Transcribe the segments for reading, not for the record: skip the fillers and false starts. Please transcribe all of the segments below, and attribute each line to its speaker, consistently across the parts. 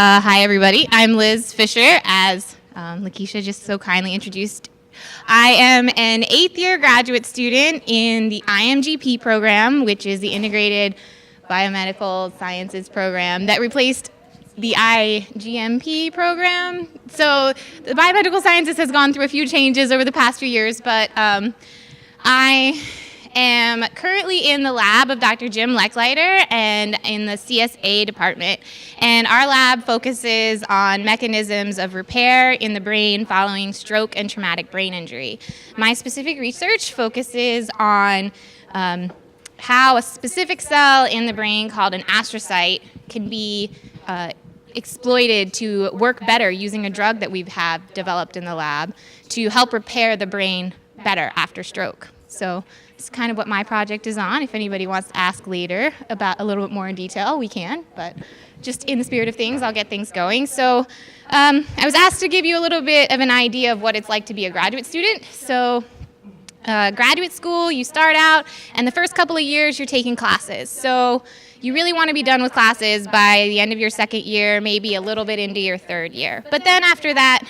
Speaker 1: Hi, everybody. I'm Liz Fisher, as Lakeisha just so kindly introduced. I am an 8th-year graduate student in the IMGP program, which is the Integrated Biomedical Sciences program that replaced the IGMP program. So the Biomedical Sciences has gone through a few changes over the past few years, but I am currently in the lab of Dr. Jim Lechleiter and in the CSA department. And our lab focuses on mechanisms of repair in the brain following stroke and traumatic brain injury. My specific research focuses on how a specific cell in the brain called an astrocyte can be exploited to work better using a drug that we have developed in the lab to help repair the brain better after stroke. So it's kind of what my project is on. If anybody wants to ask later about a little bit more in detail, we can, but just in the spirit of things, I'll get things going. So I was asked to give you a little bit of an idea of what it's like to be a graduate student. So graduate school, you start out, and the first couple of years you're taking classes. So you really want to be done with classes by the end of your second year, maybe a little bit into your third year. But then after that,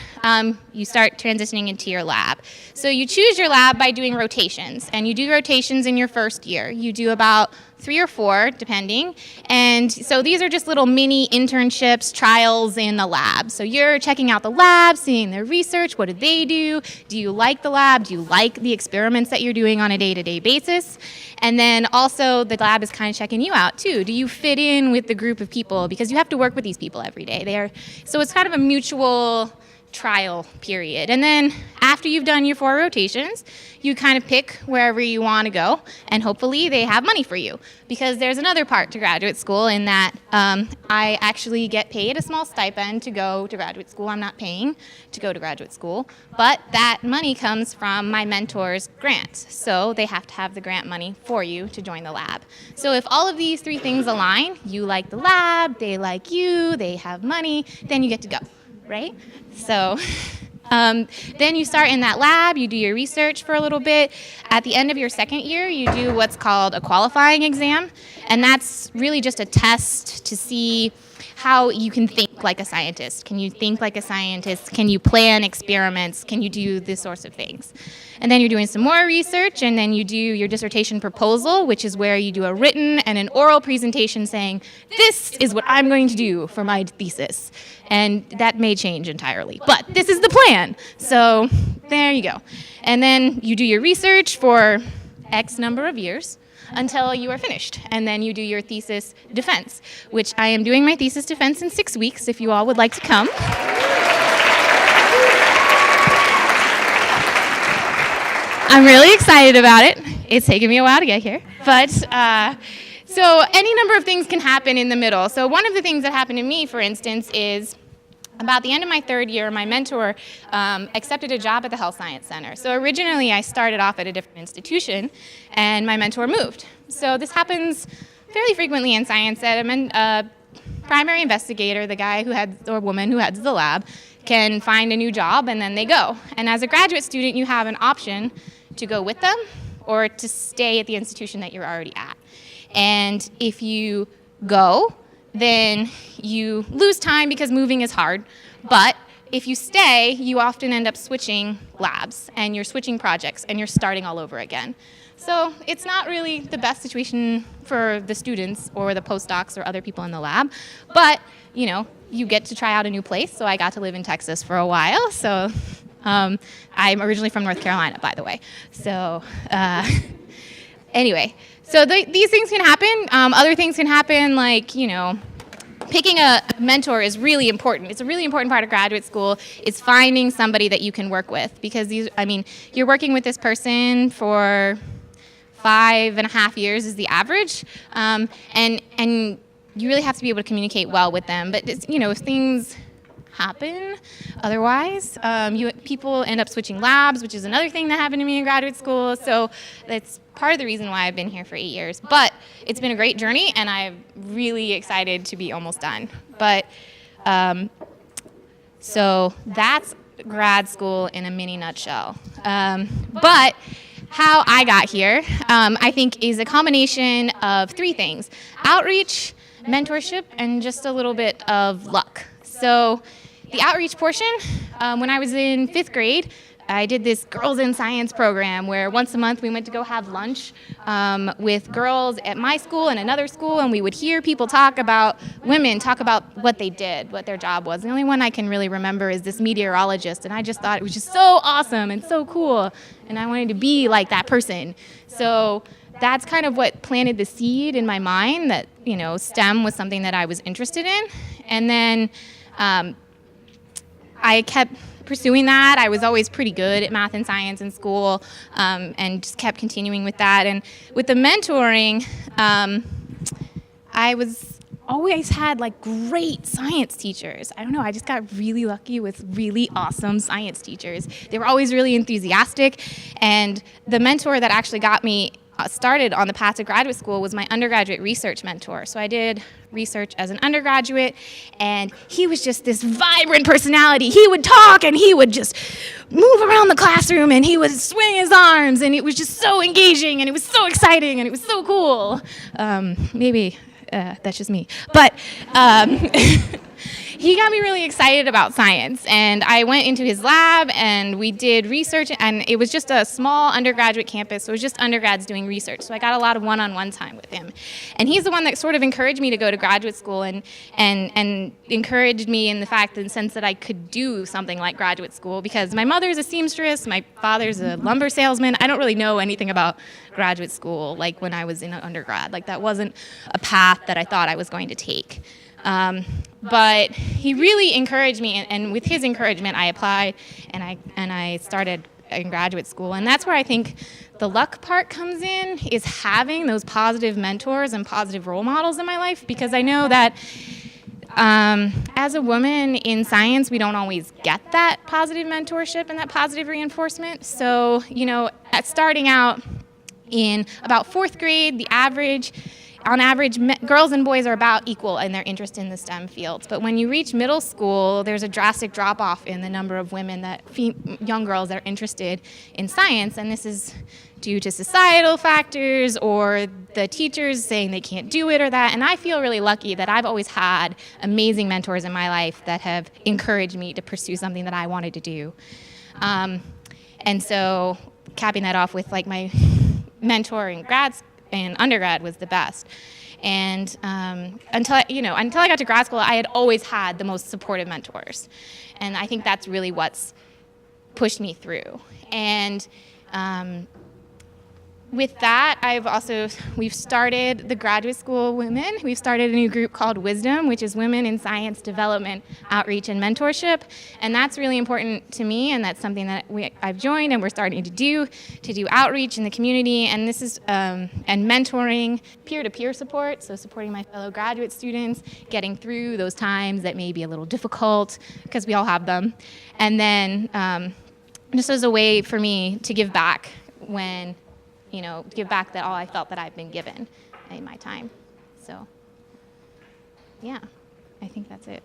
Speaker 1: you start transitioning into your lab. So you choose your lab by doing rotations, and you do rotations in your first year. You do about 3 or 4, depending. And so these are just little mini internships, trials in the lab. So you're checking out the lab, seeing their research. What do they do? Do you like the lab? Do you like the experiments that you're doing on a day-to-day basis? And then also the lab is kind of checking you out too. Do you fit in with the group of people? Because you have to work with these people every day. So it's kind of a mutual trial period. And then after you've done your 4 rotations, you kind of pick wherever you want to go, and hopefully they have money for you. Because there's another part to graduate school in that I actually get paid a small stipend to go to graduate school. I'm not paying to go to graduate school, but that money comes from my mentor's grants. So they have to have the grant money for you to join the lab. So if all of these 3 things align, you like the lab, they like you, they have money, then you get to go. Right? So then you start in that lab, you do your research for a little bit. At the end of your second year, you do what's called a qualifying exam, and that's really just a test to see how you can think like a scientist. Can you think like a scientist? Can you plan experiments? Can you do this sorts of things? And then you're doing some more research, and then you do your dissertation proposal, which is where you do a written and an oral presentation saying, this is what I'm going to do for my thesis. And that may change entirely, but this is the plan. So there you go. And then you do your research for X number of years until you are finished. And then you do your thesis defense, which I am doing my thesis defense in 6 weeks, if you all would like to come. I'm really excited about it. It's taken me a while to get here. But so any number of things can happen in the middle. So one of the things that happened to me, for instance, is about the end of my third year, my mentor accepted a job at the Health Science Center. So originally I started off at a different institution, and my mentor moved. So this happens fairly frequently in science that a primary investigator, the guy who heads, or woman who heads the lab, can find a new job and then they go. And as a graduate student, you have an option to go with them or to stay at the institution that you're already at. And if you go, then you lose time because moving is hard. But if you stay, you often end up switching labs and you're switching projects and you're starting all over again. So it's not really the best situation for the students or the postdocs or other people in the lab, but you know, you get to try out a new place. So I got to live in Texas for a while. So I'm originally from North Carolina, by the way. So anyway, so these things can happen. Other things can happen, like, you know, picking a mentor is really important. It's a really important part of graduate school is finding somebody that you can work with, because you're working with this person for 5.5 years is the average, and you really have to be able to communicate well with them. But it's, you know, if things happen otherwise, people end up switching labs, which is another thing that happened to me in graduate school. So that's part of the reason why I've been here for 8 years. But it's been a great journey, and I'm really excited to be almost done. But so that's grad school in a mini nutshell. But how I got here, I think, is a combination of 3 things: outreach, mentorship, and just a little bit of luck. So the outreach portion, when I was in 5th grade, I did this Girls in Science program where once a month we went to go have lunch with girls at my school and another school, and we would hear people talk about what they did, what their job was. The only one I can really remember is this meteorologist, and I just thought it was just so awesome and so cool, and I wanted to be like that person. So that's kind of what planted the seed in my mind that, STEM was something that I was interested in. And then I kept pursuing that. I was always pretty good at math and science in school, and just kept continuing with that. And with the mentoring, I always had great science teachers. I don't know, I just got really lucky with really awesome science teachers. They were always really enthusiastic, and the mentor that actually got me started on the path to graduate school was my undergraduate research mentor. So I did research as an undergraduate, and he was just this vibrant personality. He would talk, and he would just move around the classroom, and he would swing his arms, and it was just so engaging, and it was so exciting, and it was so cool. Maybe that's just me. But he got me really excited about science, and I went into his lab and we did research, and it was just a small undergraduate campus, so it was just undergrads doing research. So I got a lot of one-on-one time with him. And he's the one that sort of encouraged me to go to graduate school and encouraged me in the sense that I could do something like graduate school, because my mother's a seamstress, my father's a lumber salesman. I don't really know anything about graduate school like when I was in undergrad. That wasn't a path that I thought I was going to take. But he really encouraged me, and with his encouragement, I applied and I started in graduate school. And that's where I think the luck part comes in, is having those positive mentors and positive role models in my life, because I know that as a woman in science, we don't always get that positive mentorship and that positive reinforcement. So, starting out in about 4th grade, on average, girls and boys are about equal in their interest in the STEM fields. But when you reach middle school, there's a drastic drop-off in the number of women young girls that are interested in science. And this is due to societal factors or the teachers saying they can't do it or that. And I feel really lucky that I've always had amazing mentors in my life that have encouraged me to pursue something that I wanted to do. And so capping that off with my mentor in and undergrad was the best. And until I got to grad school, I had always had the most supportive mentors. And I think that's really what's pushed me through. And with that, we've started the graduate school women. We've started a new group called Wisdom, which is Women in Science Development, Outreach, and Mentorship. And that's really important to me, and that's something that I've joined and we're starting to do outreach in the community. And this is, and mentoring, peer-to-peer support, so supporting my fellow graduate students, getting through those times that may be a little difficult, because we all have them. And then just as a way for me to give back give back all I felt that I've been given in my time. So, yeah, I think that's it.